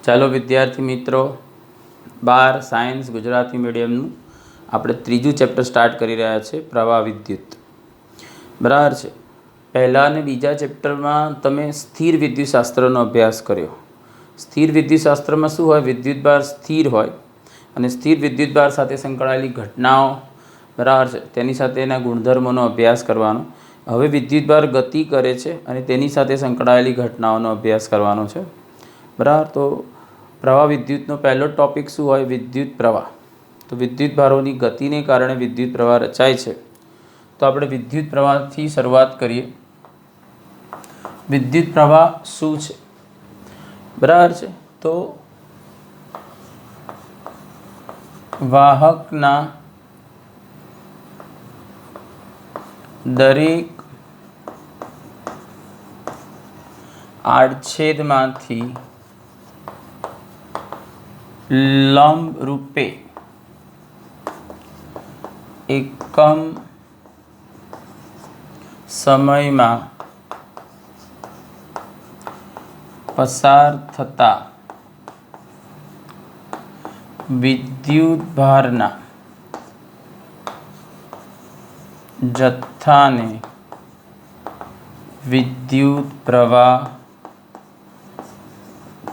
ચાલો વિદ્યાર્થી મિત્રો, 12 સાયન્સ ગુજરાતી મીડિયમનું આપણે ત્રીજું ચેપ્ટર સ્ટાર્ટ કરી રહ્યા છે, પ્રવાહ વિદ્યુત. બરાબર છે. પહેલા અને બીજા ચેપ્ટરમાં તમે સ્થિર વિદ્યુતશાસ્ત્રનો અભ્યાસ કર્યો. સ્થિર વિદ્યુતશાસ્ત્રમાં શું હોય? વિદ્યુતભાર સ્થિર હોય અને સ્થિર વિદ્યુતભાર સાથે સંકળાયેલી ઘટનાઓ, બરાબર છે, તેની સાથેના ગુણધર્મોનો અભ્યાસ કરવાનો. હવે વિદ્યુતભાર ગતિ કરે છે અને તેની સાથે સંકળાયેલી ઘટનાઓનો અભ્યાસ કરવાનો છે. બરાબર. તો પ્રવાહ વિદ્યુતનો પહેલો ટૉપિક શું હોય? વિદ્યુત પ્રવાહ. તો વિદ્યુત ભારોની ગતિને કારણે વિદ્યુત પ્રવાહ રચાય છે. તો આપણે વિદ્યુત પ્રવાહથી શરૂઆત કરીએ. વિદ્યુત પ્રવાહ શું છે? બરાબર છે. તો વાહકના દરેક આડછેદમાંથી લંબ રૂપે એકમ સમયમાં પસાર થતા વિદ્યુતભારના જથ્થાને વિદ્યુત પ્રવાહ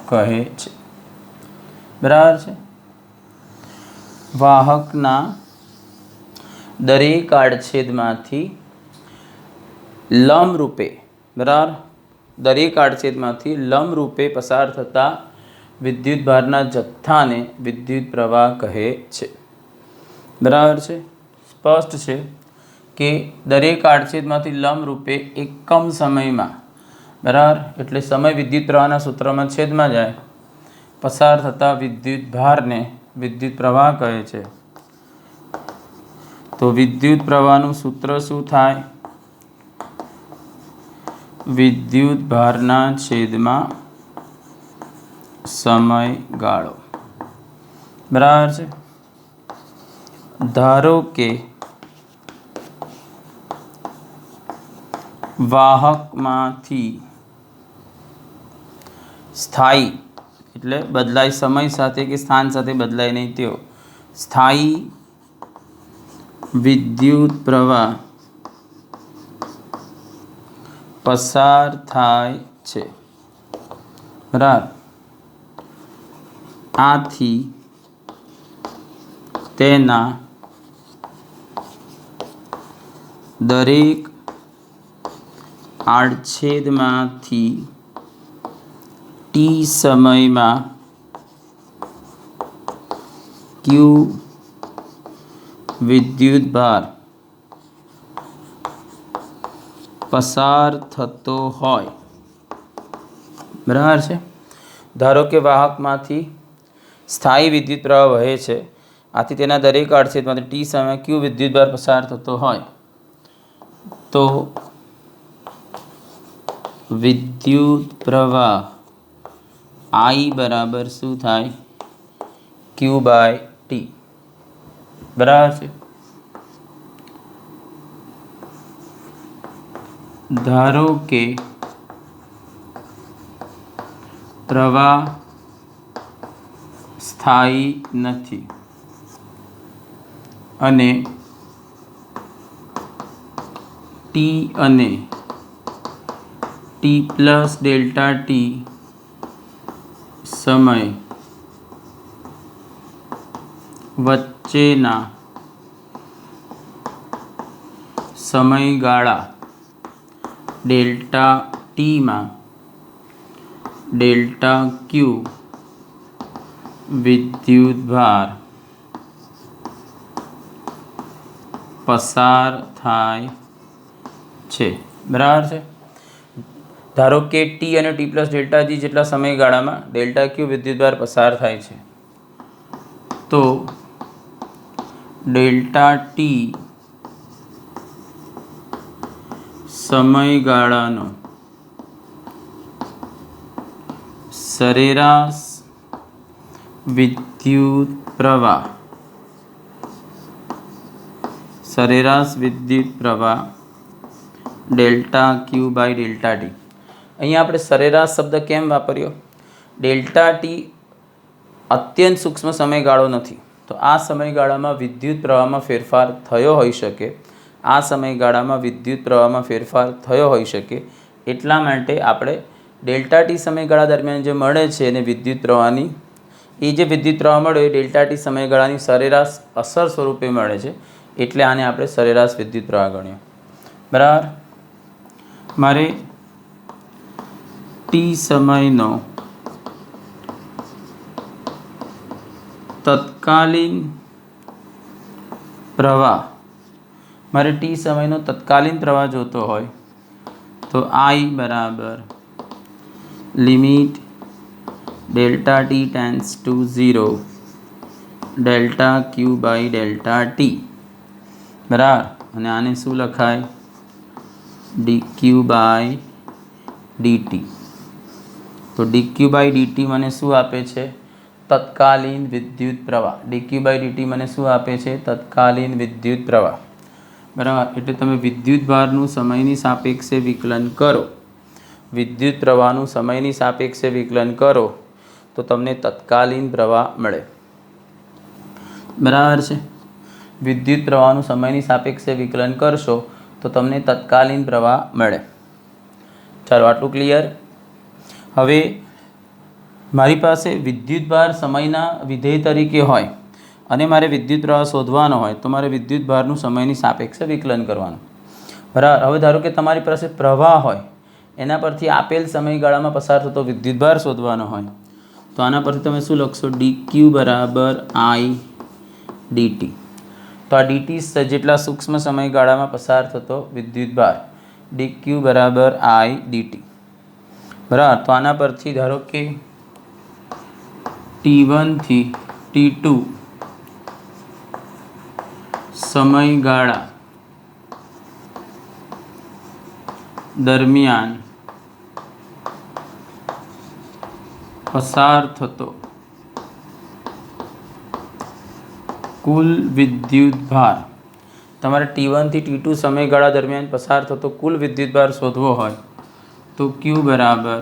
કહે છે. બરાબર છે. વાહકના દરેક આડછેદમાંથી લંબ રૂપે, બરાબર, દરેક આડછેદમાંથી લંબ રૂપે પસાર થતા વિદ્યુતભારના જથ્થાને વિદ્યુત પ્રવાહ કહે છે. બરાબર છે. સ્પષ્ટ છે કે દરેક આડછેદમાંથી લંબ રૂપે એકમ સમયમાં, બરાબર, એટલે સમય વિદ્યુત પ્રવાહના સૂત્રમાં છેદમાં જાય, પસાર થતા વિદ્યુતભારને વિદ્યુત પ્રવાહ કહે છે. તો વિદ્યુત પ્રવાહનું સૂત્ર શું થાય? વિદ્યુતભારના છેદમાં સમયગાળો. બરાબર છે. ધારો કે વાહકમાંથી સ્થાયી, એટલે બદલાય સમય સાથે કે સ્થાન સાથે બદલાય નહીં તેવો સ્થાયી વિદ્યુત પ્રવાહ પસાર થાય છે. બરાબર. આથી તેના દરેક આડછેદમાંથી ટી સમયમાં ક્યુ વિદ્યુતભાર પસાર થતો હોય. બરાબર છે. ધારો કે વાહકમાંથી સ્થાયી વિદ્યુત પ્રવાહ વહે છે. આથી તેના દરેક આડછેદમાંથી ટી સમય ક્યુ વિદ્યુતભાર પસાર થતો હોય તો વિદ્યુત પ્રવાહ I બરાબર શું થાય? Q/T. બરાબર છે. ધારો કે પ્રવાહ સ્થાયી નથી અને T અને T+Δt સમય વચ્ચેના સમયગાળા ડેલ્ટા ટીમાં ડેલ્ટા ક્યુ વિદ્યુતભાર પસાર થાય છે. બરાબર છે. ધારો કે ટી અને T+Δt જેટલા સમયગાળામાં ડેલ્ટા ક્યુ વિદ્યુતભાર પસાર થાય છે તો ડેલ્ટા ટી સમયગાળાનો સરેરાશ વિદ્યુત પ્રવાહ delta Q by delta T. અહીંયા આપણે સરેરાશ શબ્દ કેમ વાપર્યો? ડેલ્ટા ટી અત્યંત સૂક્ષ્મ સમયગાળો નથી, તો આ સમયગાળામાં વિદ્યુત પ્રવાહમાં ફેરફાર થયો હોઈ શકે, આ સમયગાળામાં વિદ્યુત પ્રવાહમાં ફેરફાર થયો હોઈ શકે, એટલા માટે આપણે ડેલ્ટા ટી સમયગાળા દરમિયાન જે મળે છે એને વિદ્યુત પ્રવાહની એ જે વિદ્યુત પ્રવાહ મળ્યો એ ડેલ્ટા ટી સમયગાળાની સરેરાશ અસર સ્વરૂપે મળે છે, એટલે આને આપણે સરેરાશ વિદ્યુત પ્રવાહ ગણ્યો. બરાબર. મારે ટી સમયનો તત્કાલીન પ્રવાહ જોતો હોય તો I બરાબર limit delta T tends to 0 delta Q by delta T. બરાબર. અને આને શું લખાય? dq by dt. તો dq બાય dt મને શું આપે છે? તત્કાલીન વિદ્યુત પ્રવાહ. dq બાય dt મને શું આપે છે? તત્કાલીન વિદ્યુત પ્રવાહ. બરાબર. એટલે તમે વિદ્યુત ભારનું સમયની સાપેક્ષે વિકલન કરો, વિદ્યુત પ્રવાહનું સમયની સાપેક્ષે વિકલન કરો તો તમને તત્કાલીન પ્રવાહ મળે. બરાબર છે. વિદ્યુત પ્રવાહનું સમયની સાપેક્ષે વિકલન કરશો તો તમને તત્કાલીન પ્રવાહ મળે. ચાલો, આટલું ક્લિયર. હવે મારી પાસે વિદ્યુત ભાર સમયના વિધેય તરીકે હોય અને મારે વિદ્યુત પ્રવાહ શોધવાનો હોય તો મારે વિદ્યુત ભારનું સમયની સાપેક્ષે વિકલન કરવાનું. બરાબર. હવે ધારો કે તમારી પાસે પ્રવાહ હોય, એના પરથી આપેલ સમયગાળામાં પસાર થતો વિદ્યુત ભાર શોધવાનો હોય તો આના પરથી તમે શું લખશો? dq બરાબર I dt. તો આ dt જેટલા સૂક્ષ્મ સમયગાળામાં પસાર થતો વિદ્યુત ભાર, dq બરાબર I dt. બરાબર. તો આના પરથી ધારો કે T1 થી T2 સમયગાળા દરમિયાન પસાર થતો કુલ વિદ્યુત ભાર, તમારે T1 થી T2 સમયગાળા દરમિયાન પસાર થતો કુલ વિદ્યુત ભાર શોધવો હોય તો Q બરાબર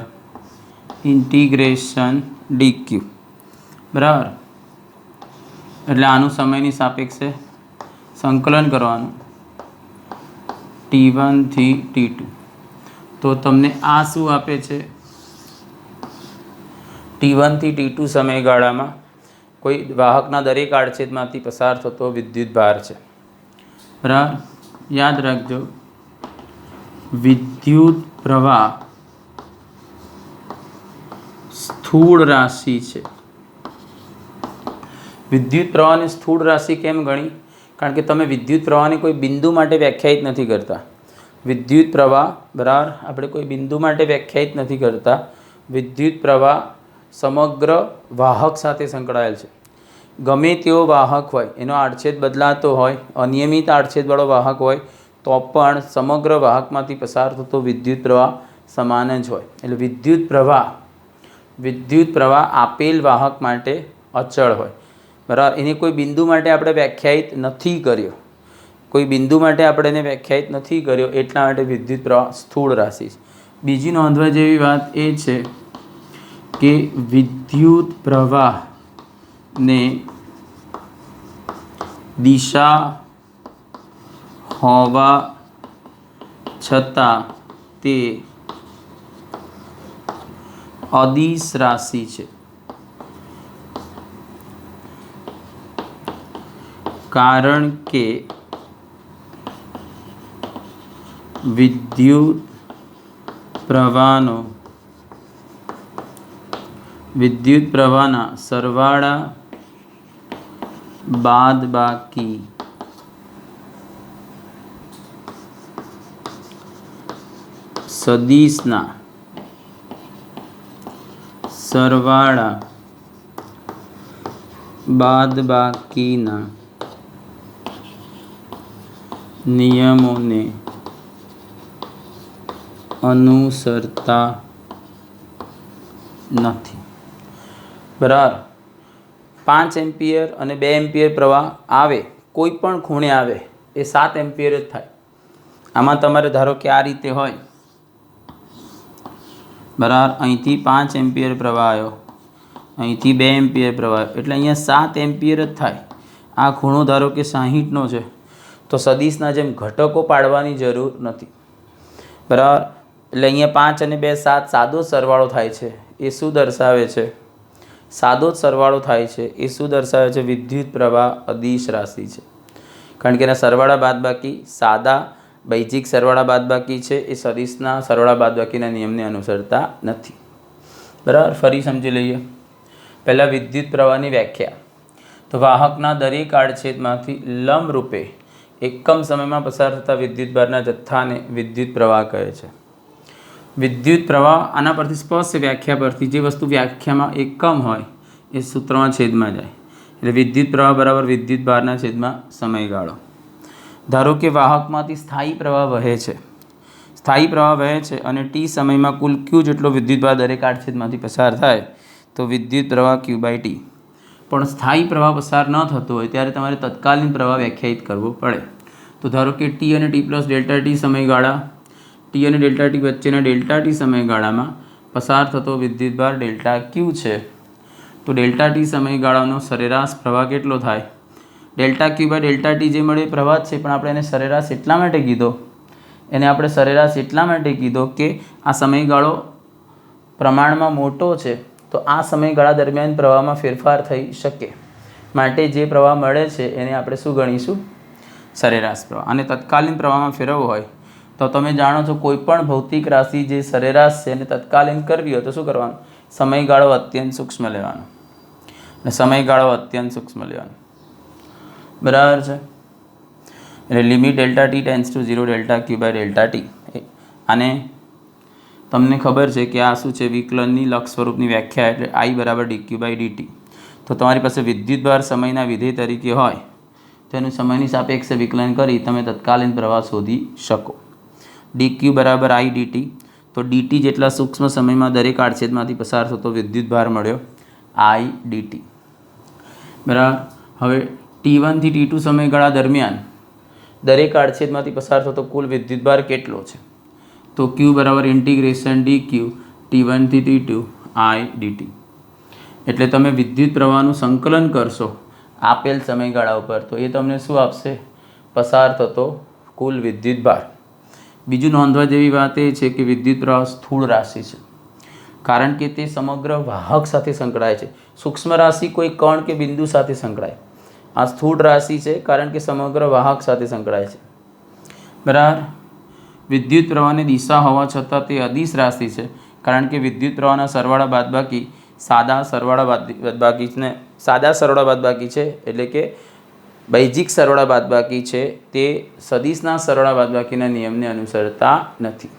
ઇન્ટિગ્રેશન dq. બરાબર. એટલે આનું સમયની સાપેક્ષે સંકલન કરવાનું T1 થી T2. તો તમને આ શું આપે છે? T1 થી T2 સમયગાળામાં કોઈ વાહકના દરેક આડછેદમાંથી પસાર થતો વિદ્યુત ભાર છે. બરાબર. યાદ રાખજો, વિદ્યુત પ્રવાહ સ્થૂળ રાશિ છે. વિદ્યુત પ્રવાહને સ્થૂળ રાશિ કેમ ગણી? કારણ કે તમે વિદ્યુત પ્રવાહને કોઈ બિંદુ માટે વ્યાખ્યાયિત નથી કરતા. વિદ્યુત પ્રવાહ, બરાબર, આપણે કોઈ બિંદુ માટે વ્યાખ્યાયિત નથી કરતા. વિદ્યુત પ્રવાહ સમગ્ર વાહક સાથે સંકળાયેલ છે. ગમે તેવો વાહક હોય, એનો આડછેદ બદલાતો હોય, અનિયમિત આડછેદવાળો વાહક હોય તો પણ સમગ્ર વાહકમાંથી પસાર થતો વિદ્યુત પ્રવાહ સમાન જ હોય. એટલે વિદ્યુત પ્રવાહ આપેલ વાહક માટે અચળ હોય. બરાબર. એને કોઈ બિંદુ માટે આપણે વ્યાખ્યાયિત નથી કર્યો, કોઈ બિંદુ માટે આપણે એને વ્યાખ્યાયિત નથી કર્યો, એટલા માટે વિદ્યુત પ્રવાહ સ્થૂળ રાશિ છે. બીજી નોંધવા જેવી વાત એ છે કે વિદ્યુત પ્રવાહને દિશા હોવા છતાં તે અદિશ રાશિ છે. કારણ કે વિદ્યુત પ્રવાહના સરવાળા બાદબાકી સદિશના સરવાળા બાદબાકીના નિયમોને અનુસરતા નથી. બરાબર. 5 એમ્પિયર અને 2 એમ્પિયર પ્રવાહ આવે, કોઈ પણ ખૂણે આવે, એ 7 એમ્પિયર જ થાય. આમાં તમારે ધારો કે આ રીતે હોય, બરાબર, અહીંથી 5 એમ્પિયર પ્રવાહ આવ્યો, અહીંથી 2 એમ્પિયર પ્રવાહ એટલે અહીંયા 7 એમ્પિયર જ થાય. આ ખૂણો ધારો કે 60નો છે તો સદિશના જેમ ઘટકો પાડવાની જરૂર નથી. બરાબર. એટલે અહીંયા 5 અને 2 7 સાદો જ સરવાળો થાય છે. એ શું દર્શાવે છે? સાદો જ સરવાળો થાય છે. એ શું દર્શાવે છે? વિદ્યુત પ્રવાહ અદિશ રાશિ છે. કારણ કે એના સરવાળા બાદબાકી સાદા બૈજિક સરવાળા બાદબાકી છે. એ સદિશના સરવાળા બાદબાકીના નિયમને અનુસરતા નથી. બરાબર. ફરી સમજી લઈએ. પહેલાં વિદ્યુત પ્રવાહની વ્યાખ્યા. તો વાહકના દરેક આડછેદમાંથી લંબ રૂપે એકમ સમયમાં પસાર થતા વિદ્યુતભારના જથ્થાને વિદ્યુત પ્રવાહ કહે છે. વિદ્યુત પ્રવાહ આના પરથી સ્પષ્ટ વ્યાખ્યા પરથી જે વસ્તુ વ્યાખ્યામાં એકમ હોય એ સૂત્રમાં છેદમાં જાય. એટલે વિદ્યુત પ્રવાહ બરાબર વિદ્યુતભારના છેદમાં સમયગાળો. ધારો કે વાહકમાંથી સ્થાયી પ્રવાહ વહે છે. સ્થાયી પ્રવાહ વહે છે અને ટી સમયમાં કુલ ક્યુ જેટલો વિદ્યુતભાર દરેક આડછેદમાંથી પસાર થાય તો વિદ્યુત પ્રવાહ ક્યુ બાય ટી. પણ સ્થાયી પ્રવાહ પસાર ન થતો હોય ત્યારે તમારે તત્કાલીન પ્રવાહ વ્યાખ્યાયિત કરવો પડે. તો ધારો કે ટી અને ટી પ્લસ ડેલ્ટા ટી સમયગાળા ટી અને ડેલ્ટા ટી વચ્ચેના ડેલ્ટા ટી સમયગાળામાં પસાર થતો વિદ્યુતભાર ડેલ્ટા ક્યુ છે. તો ડેલ્ટા ટી સમયગાળાનો સરેરાશ પ્રવાહ કેટલો થાય? Delta Q by delta T જે મળે પ્રવાહ છે, પણ આપણે એને સરેરાશ એટલા માટે કીધો એટલા માટે કીધો કે આ સમયગાળો પ્રમાણમાં મોટો છે તો આ સમયગાળા દરમિયાન પ્રવાહમાં ફેરફાર થઈ શકે. માટે જે પ્રવાહ મળે છે એને આપણે શું ગણીશું? સરેરાશ પ્રવાહ. અને તત્કાલીન પ્રવાહમાં ફેરવવો હોય તો તમે જાણો છો કોઈ પણ ભૌતિક રાશિ જે સરેરાશ છે એને તત્કાલીન કરવી હોય તો શું કરવાનું? સમયગાળો અત્યંત સૂક્ષ્મ લેવાનો. બરાબર છે. એટલે limit delta T tends to 0 delta Q by delta T. અને તમને ખબર છે કે આ શું છે? વિકલનની લક્ષ સ્વરૂપની વ્યાખ્યા એટલે I બરાબર dq બાય dt. તો તમારી પાસે વિદ્યુતભાર સમયના વિધેય તરીકે હોય તેનું સમયની સાપેક્ષે વિકલન કરી તમે તત્કાલીન પ્રવાહ શોધી શકો. dq બરાબર I dt. તો dt જેટલા સૂક્ષ્મ સમયમાં દરેક આડછેદમાંથી પસાર થતો વિદ્યુતભાર મળ્યો I dt. બરાબર. હવે T1 થી T2 સમયગાળા દરમિયાન દરેક આડછેદમાંથી પસાર થતો કુલ વિદ્યુતભાર કેટલો છે? તો q બરાબર ઇન્ટિગ્રેશન dq T1 થી T2 I dt. એટલે તમે વિદ્યુત પ્રવાહનું સંકલન કરશો આપેલ સમયગાળા ઉપર તો એ તમને શું આપશે? પસાર થતો કુલ વિદ્યુતભાર. બીજું નોંધવા જેવી વાત એ છે કે વિદ્યુત પ્રવાહ સ્થૂળ રાશિ છે કારણ કે તે સમગ્ર વાહક સાથે સંકળાય છે. સૂક્ષ્મ રાશિ કોઈ કણ કે બિંદુ સાથે સંકળાય. આ સ્થૂળ રાશિ છે કારણ કે સમગ્ર વાહક સાથે સંકળાય છે. બરાબર. વિદ્યુત પ્રવાહની દિશા હોવા છતાં તે અદિશ રાશિ છે કારણ કે વિદ્યુત પ્રવાહના સરવાળા બાદબાકી સાદા સરવાળા બાદબાકી છે. એટલે કે બૈજિક સરવાળા બાદબાકી છે તે સદિશના સરવાળા બાદબાકીના નિયમને અનુસરતા નથી.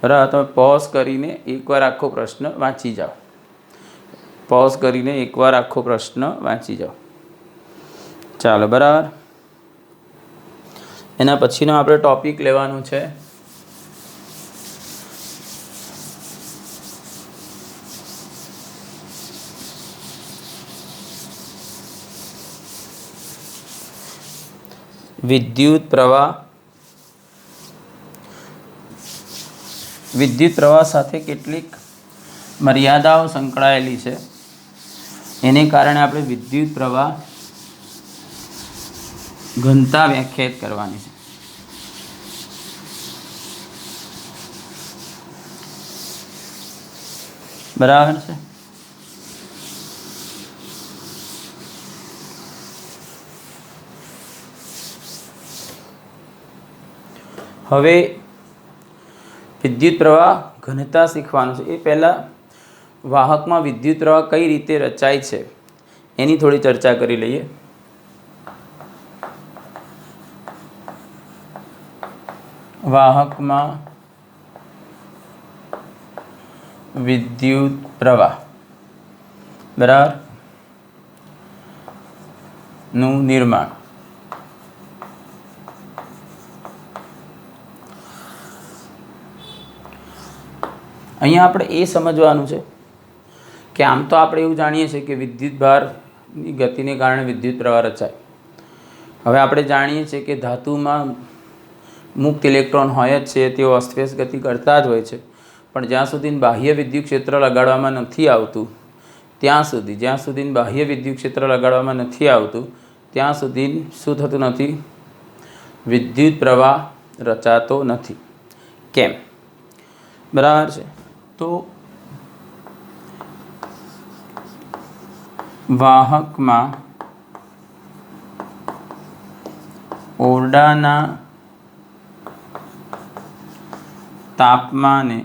બરાબર. તમે પોઝ કરીને એકવાર આખો પ્રશ્ન વાંચી જાઓ. ચાલો. બરાબર. એના પછીનો આપણે ટોપિક લેવાનું છે વિદ્યુત પ્રવાહ સાથે કેટલીક મર્યાદાઓ સંકળાયેલી છે. એને કારણે આપણે વિદ્યુત પ્રવાહ ઘનતા વ્યાખ્યાયિત કરવાની છે. બરાબર છે. હવે વિદ્યુત પ્રવાહ ઘનતા શીખવાનું છે. એ પહેલાં વાહકમાં વિદ્યુત પ્રવાહ કઈ રીતે રચાય છે એની થોડી ચર્ચા કરી લઈએ. વાહકમાં વિદ્યુત પ્રવાહ બરાબર નું નિર્માણ. અહીંયા આપણે એ સમજવાનું છે કે આમ તો આપણે એવું જાણીએ છીએ કે વિદ્યુતભારની ગતિને કારણે વિદ્યુત પ્રવાહ રચાય. હવે આપણે જાણીએ છીએ કે ધાતુમાં મુક્ત ઇલેક્ટ્રોન હોય જ છે, તેઓ અસ્તવ્યસ્ત ગતિ કરતા જ હોય છે. પણ જ્યાં સુધી બાહ્ય વિદ્યુત ક્ષેત્ર લગાડવામાં નથી આવતું ત્યાં સુધી, જ્યાં સુધી બાહ્ય વિદ્યુત ક્ષેત્ર લગાડવામાં નથી આવતું ત્યાં સુધી શું થતું નથી? વિદ્યુત પ્રવાહ રચાતો નથી. કેમ? બરાબર છે. તો વાહકમાં ઓરડાના તાપમાને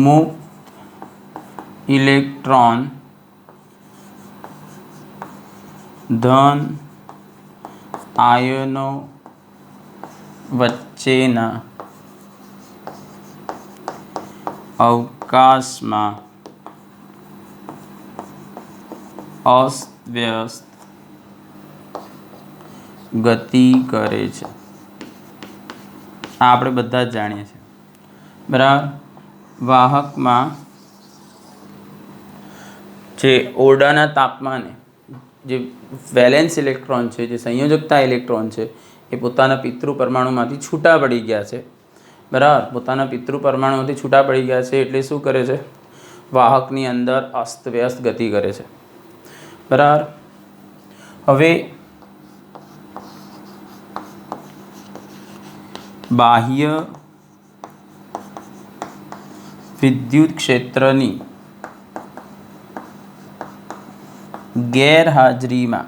મુક્ત ઇલેક્ટ્રોન ધન આયનો વચ્ચેના અવકાશમાં અસ્તવ્યસ્ત ગતિ કરે છે. આ આપણે બધા જ જાણીએ છીએ. બરાબર. વાહકમાં જે ઓરડાના તાપમાને જે વેલેન્સ ઇલેક્ટ્રોન છે, જે સંયોજકતા ઇલેક્ટ્રોન છે, એ પોતાના પિતૃ પરમાણુમાંથી છૂટા પડી ગયા છે. બરાબર. પોતાના પિતૃ પરમાણુમાંથી છૂટા પડી ગયા છે એટલે શું કરે છે? વાહકની અંદર અસ્તવ્યસ્ત ગતિ કરે છે. બરાબર. હવે બાહ્ય વિદ્યુત ક્ષેત્રની ગેરહાજરીમાં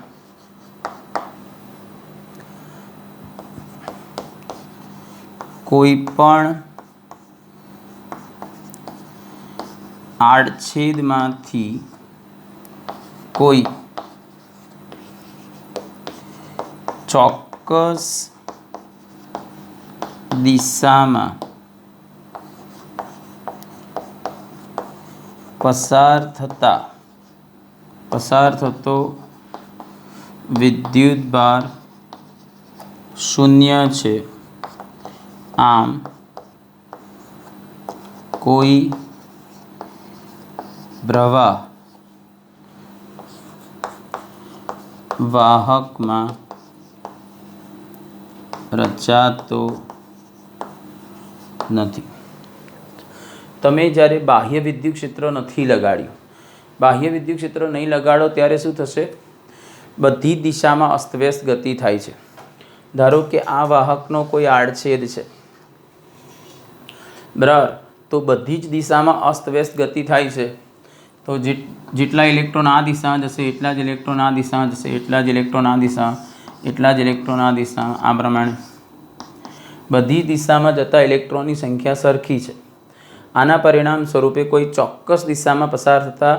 કોઈ પણ આડછેદમાંથી કોઈ ચોક્કસ દિશામાં પસાર થતો વિદ્યુતભાર શૂન્ય છે. આમ કોઈ પ્રવાહ વાહકમાં રચાતો નથી. તમે જ્યારે બાહ્ય વિદ્યુત ક્ષેત્ર નથી લગાડ્યું, બાહ્ય વિદ્યુત ક્ષેત્ર નહીં લગાડો ત્યારે શું થશે? બધી દિશામાં અસ્તવ્યસ્ત ગતિ થાય છે. ધારો કે આ વાહકનો કોઈ આડછેદ છે, બરાબર, તો બધી જ દિશામાં અસ્તવ્યસ્ત ગતિ થાય છે. તો જેટલા ઇલેક્ટ્રોન આ દિશામાં જશે એટલા જ ઇલેક્ટ્રોન આ દિશામાં જશે, એટલા જ ઇલેક્ટ્રોન આ દિશામાં, એટલા જ ઇલેક્ટ્રોન આ દિશામાં, આ પ્રમાણે બધી દિશામાં જતા ઇલેક્ટ્રોનની સંખ્યા સરખી છે. આના પરિણામ સ્વરૂપે કોઈ ચોક્કસ દિશામાં પસાર થતા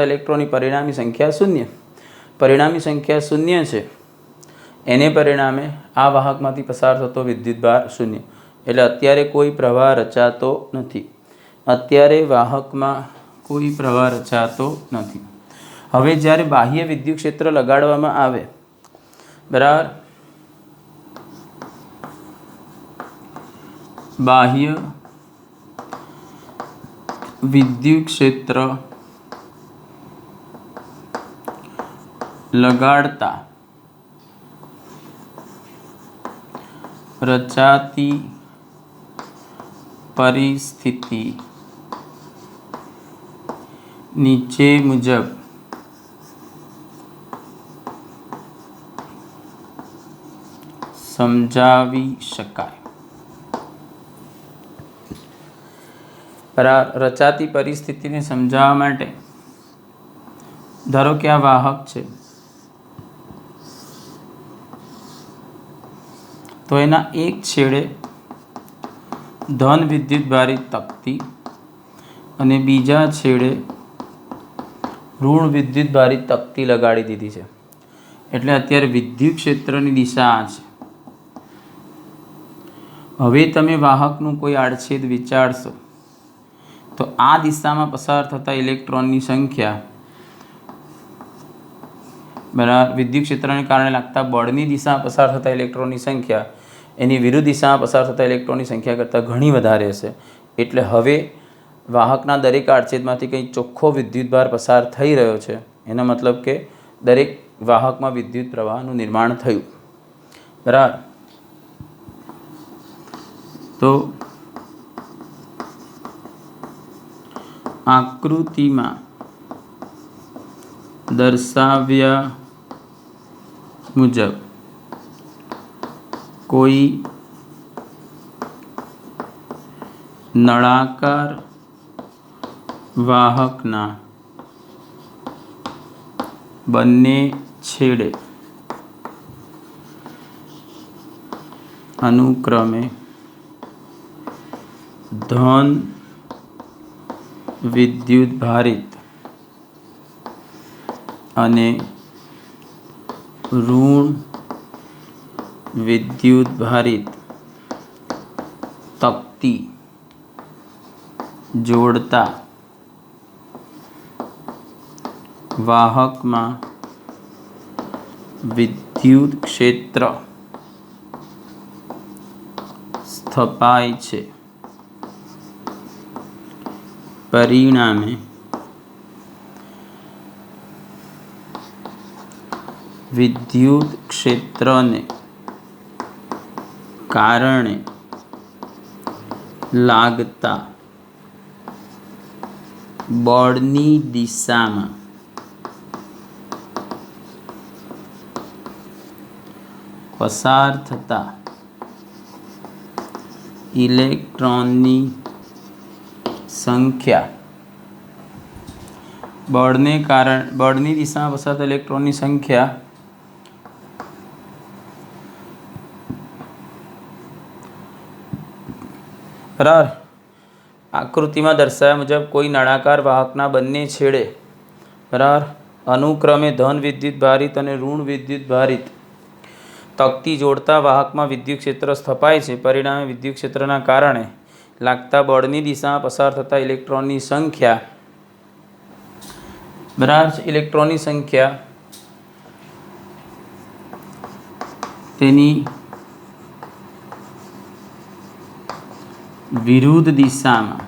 ઇલેક્ટ્રોનની પરિણામી સંખ્યા શૂન્ય. પરિણામી સંખ્યા શૂન્ય છે એને પરિણામે આ વાહકમાંથી પસાર થતો વિદ્યુતભાર શૂન્ય. એટલે અત્યારે કોઈ પ્રવાહ રચાતો નથી. અત્યારે વાહકમાં કોઈ પ્રવાહ રચાતો નથી. હવે જ્યારે બાહ્ય વિદ્યુત ક્ષેત્ર લગાડવામાં આવે, બરાબર, બાહ્ય વિદ્યુત ક્ષેત્ર લગાડતા રચાતી પરિસ્થિતિ નીચે મુજબ સમજાવી શકાય. રચાતી પરિસ્થિતિને સમજાવવા માટે ધારો કે આ વાહક છે, તો એના એક છેડે ધન વિદ્યુતભારિત તક્તી અને બીજા છેડે ઋણ વિદ્યુતભારિત તક્તી લગાડી દીધી છે. એટલે અત્યારે વિદ્યુત ક્ષેત્રની દિશા આ છે. હવે તમે વાહકનું કોઈ આડછેદ વિચારશો તો આ દિશામાં પસાર થતા ઇલેક્ટ્રોનની સંખ્યા, બરાબર, વિદ્યુત ક્ષેત્રને કારણે લાગતા બળની દિશામાં પસાર થતા ઇલેક્ટ્રોનની સંખ્યા એની વિરુદ્ધ દિશામાં પસાર થતા ઇલેક્ટ્રોનની સંખ્યા કરતાં ઘણી વધારે હશે. એટલે હવે વાહકના દરેક આડછેદમાંથી કંઈ ચોખ્ખો વિદ્યુતભાર પસાર થઈ રહ્યો છે. એનો મતલબ કે દરેક વાહકમાં વિદ્યુત પ્રવાહનું નિર્માણ થયું. બરાબર. તો આકૃતિમાં દર્શાવ્યા મુજબ કોઈ નળાકાર વાહકના બંને છેડે અનુક્રમે ધન વિદ્યુતભારિત અને ઋણ વિદ્યુતભારિત તક્તી જોડતા વાહકમાં વિદ્યુત ક્ષેત્ર સ્થપાય છે. પરિણામે વિદ્યુત ક્ષેત્રને કારણે લાગતા બળની દિશામાં પસાર થતા ઇલેક્ટ્રોનની સંખ્યા બળની દિશામાં પસાર થતા ઇલેક્ટ્રોનની સંખ્યા બરાબર. આકૃતિમાં દર્શાવ્યા મુજબ કોઈ નળાકાર વાહકના બંને છેડે બરાબર અનુક્રમે ધન વિદ્યુતભારિત અને ઋણ વિદ્યુતભારિત તક્તી જોડતા વાહકમાં વિદ્યુત ક્ષેત્ર સ્થપાય છે. પરિણામે વિદ્યુત ક્ષેત્રના કારણે લાગતા બળની દિશામાં પસાર થતા ઇલેક્ટ્રોનની સંખ્યા બરાબર છે. ઇલેક્ટ્રોનની સંખ્યા તેની વિરુદ્ધ દિશામાં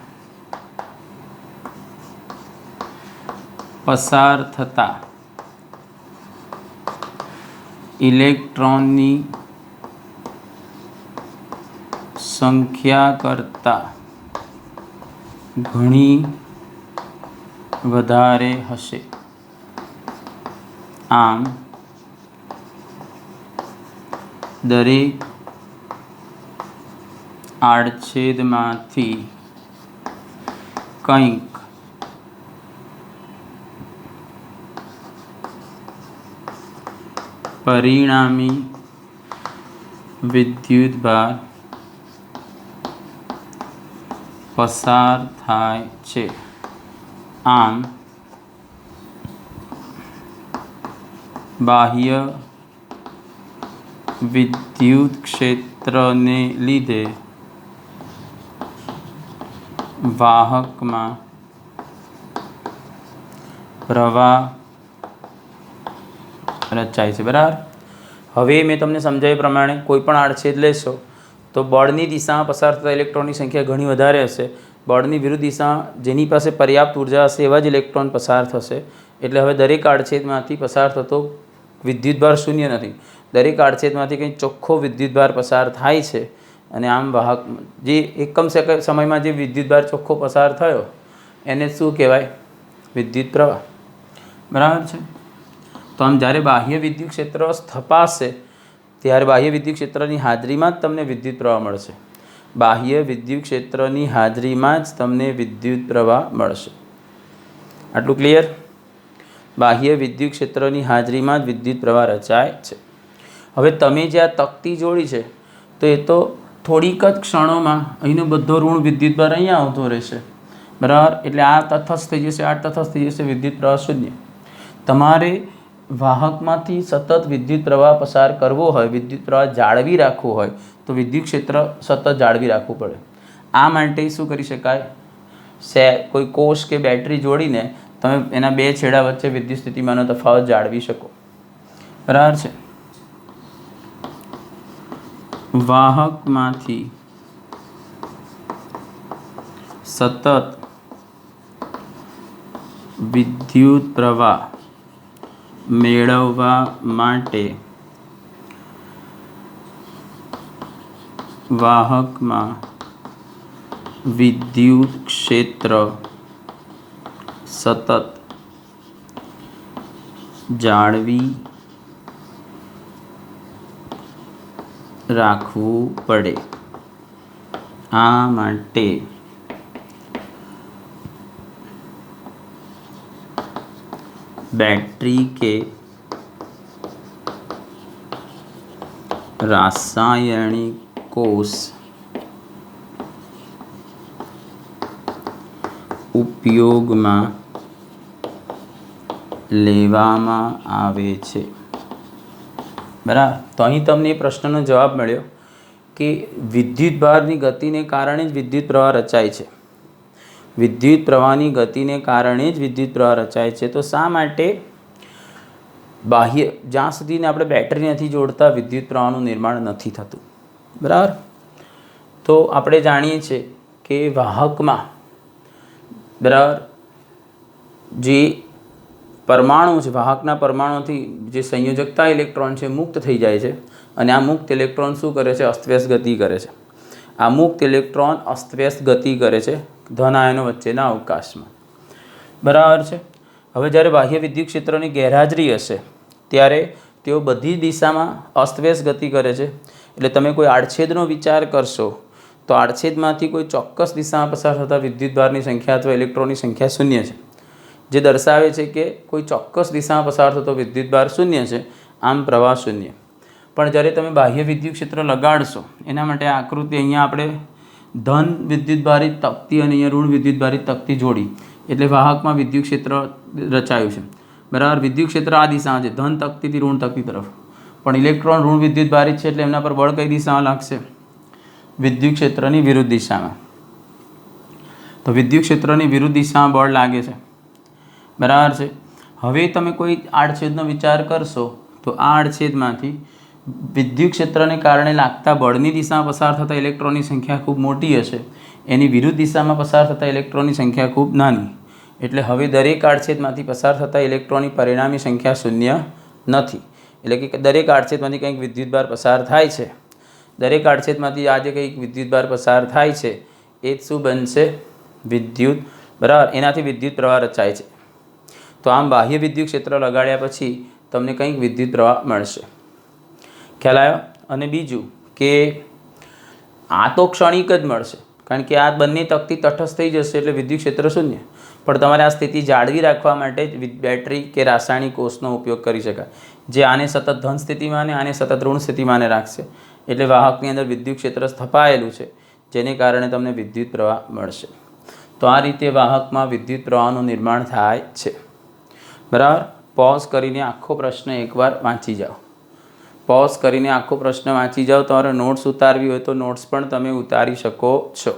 પસાર થતા ઇલેક્ટ્રોનની સંખ્યા કરતાં ઘણી વધારે હશે. આમ દરેક આડછેદમાંથી કંઈક પરિણામી વિદ્યુતભાર પસાર થાય છે. આમ બાહ્ય વિદ્યુત ક્ષેત્રને લીધે વાહકમાં પ્રવાહ રચાય છે. બરાબર. હવે મેં તમને સમજાવ્યા પ્રમાણે કોઈ પણ આડછેદ લેશો તો બળની દિશામાં પસાર થતા ઇલેક્ટ્રોનની સંખ્યા ઘણી વધારે હશે. બળની વિરુદ્ધ દિશામાં જેની પાસે પર્યાપ્ત ઉર્જા હશે એવા જ ઇલેક્ટ્રોન પસાર થશે. એટલે હવે દરેક આડછેદમાંથી પસાર થતો વિદ્યુતભાર શૂન્ય નથી. દરેક આડછેદમાંથી કંઈ ચોખ્ખો વિદ્યુતભાર પસાર થાય છે. અને આમ વાહક જે એકમ સમયમાં જે વિદ્યુતભાર ચોખ્ખો પસાર થયો એને શું કહેવાય? વિદ્યુત પ્રવાહ. બરાબર છે. તો આમ જ્યારે બાહ્ય વિદ્યુત ક્ષેત્ર સ્થપાશે ત્યારે બાહ્ય વિદ્યુત ક્ષેત્રની હાજરીમાં જ તમને વિદ્યુત પ્રવાહ મળશે. બાહ્ય વિદ્યુત ક્ષેત્રની હાજરીમાં જ તમને વિદ્યુત પ્રવાહ મળશે. આટલું ક્લિયર? બાહ્ય વિદ્યુત ક્ષેત્રની હાજરીમાં જ વિદ્યુત પ્રવાહ રચાય છે. હવે તમે જે આ તકતી જોડી છે તો એ તો થોડીક જ ક્ષણોમાં અહીંનો બધો ઋણ વિદ્યુતભાર અહીંયા આવતો રહેશે. બરાબર. એટલે આ તટસ્થ થઈ જશે, આ તટસ્થ થઈ જશે, વિદ્યુત પ્રવાહ શૂન્ય. તમારે વાહકમાંથી સતત વિદ્યુત પ્રવાહ પસાર કરવો હોય, વિદ્યુત પ્રવાહ જાળવી રાખવો હોય તો વિદ્યુત ક્ષેત્ર સતત જાળવી રાખવું પડે. આ માટે શું કરી શકાય? કોઈ કોષ કે બેટરી જોડીને તમે એના બે છેડા વચ્ચે વિદ્યુત સ્થિતિમાનનો તફાવત જાળવી શકો. બરાબર છે. વાહકમાંથી સતત વિદ્યુત પ્રવાહ મેળવવા માટે વાહકમાં વિદ્યુત ક્ષેત્ર સતત જાળવી રાખવું પડે. આ માટે બેટરી કે રાસાયણિક કોષ ઉપયોગમાં લેવામાં આવે છે. બરાબર. તો અહીં તમને એ પ્રશ્નનો જવાબ મળ્યો કે વિદ્યુત ભારની ગતિને કારણે જ વિદ્યુત પ્રવાહ રચાય છે. વિદ્યુત પ્રવાહની ગતિને કારણે જ વિદ્યુત પ્રવાહ રચાય છે. તો શા માટે બાહ્ય જ્યાં સુધીને આપણે બેટરી નથી જોડતા વિદ્યુત પ્રવાહનું નિર્માણ નથી થતું? બરાબર. તો આપણે જાણીએ છીએ કે વાહકમાં બરાબર જે પરમાણુ છે, વાહકના પરમાણુથી જે સંયોજકતા ઇલેક્ટ્રોન છે મુક્ત થઈ જાય છે અને આ મુક્ત ઇલેક્ટ્રોન શું કરે છે? અસ્તવ્યસ્ત ગતિ કરે છે. આ મુક્ત ઇલેક્ટ્રોન અસ્તવ્યસ્ત ગતિ કરે છે ધન આયનો વચ્ચેના અવકાશમાં. બરાબર છે. હવે જ્યારે બાહ્ય વિદ્યુત ક્ષેત્રની ગેરહાજરી હશે ત્યારે તેઓ બધી દિશામાં અસ્તવ્યસ્ત ગતિ કરે છે. એટલે તમે કોઈ આડછેદનો વિચાર કરશો તો આડછેદમાંથી કોઈ ચોક્કસ દિશામાં પસાર થતા વિદ્યુતભારની સંખ્યા અથવા ઇલેક્ટ્રોનની સંખ્યા શૂન્ય છે, જે દર્શાવે છે કે કોઈ ચોક્કસ દિશામાં પસાર થતો વિદ્યુતભાર શૂન્ય છે, આમ પ્રવાહ શૂન્ય. પણ જ્યારે તમે બાહ્ય વિદ્યુત ક્ષેત્ર લગાડશો, એના માટે આ આકૃતિ અહીંયા આપણે ધન વિદ્યુતભારિત તકતી અને અહીંયા ઋણ વિદ્યુતભારિત તકતી જોડી એટલે વાહકમાં વિદ્યુત ક્ષેત્ર રચાયું છે. બરાબર. વિદ્યુત ક્ષેત્ર આ દિશામાં છે, ધન તકતીથી ઋણ તકતી તરફ. પણ ઇલેક્ટ્રોન ઋણ વિદ્યુતભારિત છે એટલે એમના પર બળ કઈ દિશામાં લાગશે? વિદ્યુત ક્ષેત્રની વિરુદ્ધ દિશામાં. તો વિદ્યુત ક્ષેત્રની વિરુદ્ધ દિશામાં બળ લાગે છે. બરાબર છે. હવે તમે કોઈ આડછેદનો વિચાર કરશો તો આ આડછેદમાંથી વિદ્યુત ક્ષેત્રને કારણે લાગતા બળની દિશામાં પસાર થતા ઇલેક્ટ્રોનની સંખ્યા ખૂબ મોટી હશે, એની વિરુદ્ધ દિશામાં પસાર થતા ઇલેક્ટ્રોનની સંખ્યા ખૂબ નાની. એટલે હવે દરેક આડછેદમાંથી પસાર થતા ઇલેક્ટ્રોનની પરિણામી સંખ્યા શૂન્ય નથી. એટલે કે દરેક આડછેદમાંથી કંઈક વિદ્યુતભાર પસાર થાય છે. દરેક આડછેદમાંથી આજે કંઈક વિદ્યુતભાર પસાર થાય છે એ શું બનશે? વિદ્યુત. બરાબર. એનાથી વિદ્યુત પ્રવાહ રચાય છે. તો આમ બાહ્ય વિદ્યુત ક્ષેત્ર લગાડ્યા પછી તમને કંઈક વિદ્યુત પ્રવાહ મળશે. ખ્યાલ આવ્યો? અને બીજું કે આ તો ક્ષણિક જ મળશે, કારણ કે આ બંને તકતી તટસ્થ થઈ જશે એટલે વિદ્યુત ક્ષેત્ર શૂન્ય. પણ તમારે આ સ્થિતિ જાળવી રાખવા માટે જ બેટરી કે રાસાયણિક કોષનો ઉપયોગ કરી શકાય, જે આને સતત ધન સ્થિતિમાં અને આને સતત ઋણ સ્થિતિમાં રાખશે. એટલે વાહકની અંદર વિદ્યુત ક્ષેત્ર સ્થપાયેલું છે, જેને કારણે તમને વિદ્યુત પ્રવાહ મળશે. તો આ રીતે વાહકમાં વિદ્યુત પ્રવાહનું નિર્માણ થાય છે. બરાબર. પોઝ કરીને આખો પ્રશ્ન એકવાર વાંચી જાઓ. પોઝ કરીને આખો પ્રશ્ન વાંચી જાઓ. તમારે નોટ્સ ઉતારવી હોય તો નોટ્સ પણ તમે ઉતારી શકો છો.